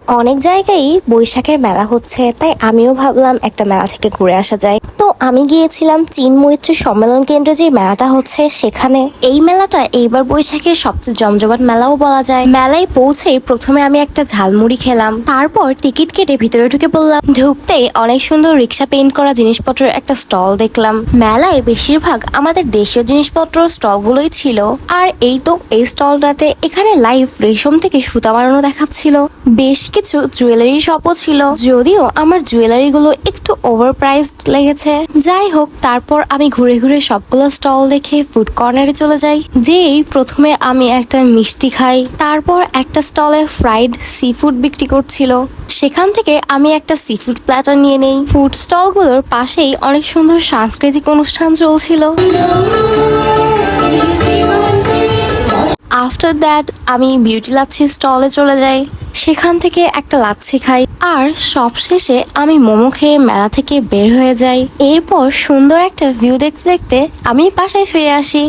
অনেক জায়গায় বৈশাখের মেলা হচ্ছে, তাই আমিও ভাবলাম একটা মেলা থেকে ঘুরে আসা যায়। তো আমি গিয়েছিলাম চীন মৈত্রী সম্মেলন কেন্দ্রে যে মেলাটা হচ্ছে সেখানে। এই মেলাটা এইবার বৈশাখের সবচেয়ে জমজমাট মেলাও বলা যায়। মেলায় পৌঁছেই প্রথমে আমি একটা ঝালমুড়ি খেলাম, তারপর টিকিট কেটে ভিতরে ঢুকে পড়লাম। ঢুকতেই অনেক সুন্দর রিক্সা পেইন্ট করা জিনিসপত্রের একটা স্টল দেখলাম। মেলায় বেশিরভাগ আমাদের দেশীয় জিনিসপত্র স্টলগুলোই ছিল। আর এই তো এই স্টলটাতে এখানে লাইভ রেশম থেকে সুতা বানানো দেখাচ্ছিল। বেশ কিছু জুয়েলারি শপও ছিল, যদিও আমার জুয়েলারি গুলো একটু ওভার প্রাইসড লেগেছে। যাই হোক, তারপর আমি ঘুরে ঘুরে সবগুলো স্টল দেখে ফুড কর্নারে চলে যাই। যেই প্রথমে আমি একটা মিষ্টি খাই, তারপর একটা স্টলে ফ্রাইড সি ফুড বিক্রি করছিল, সেখান থেকে আমি একটা সি ফুড প্ল্যাটার নিয়ে নেই। ফুড স্টলগুলোর পাশেই অনেক সুন্দর সাংস্কৃতিক অনুষ্ঠান চলছিল। আফটার দ্যাট আমি বিউটি লাচ্ছি স্টলে চলে যাই, সেখান থেকে একটা লাচ্ছি খাই, আর সবশেষে আমি মোমো খেয়ে মেলা থেকে বের হয়ে যাই। এরপর সুন্দর একটা ভিউ দেখতে দেখতে আমি বাসায় ফিরে আসি।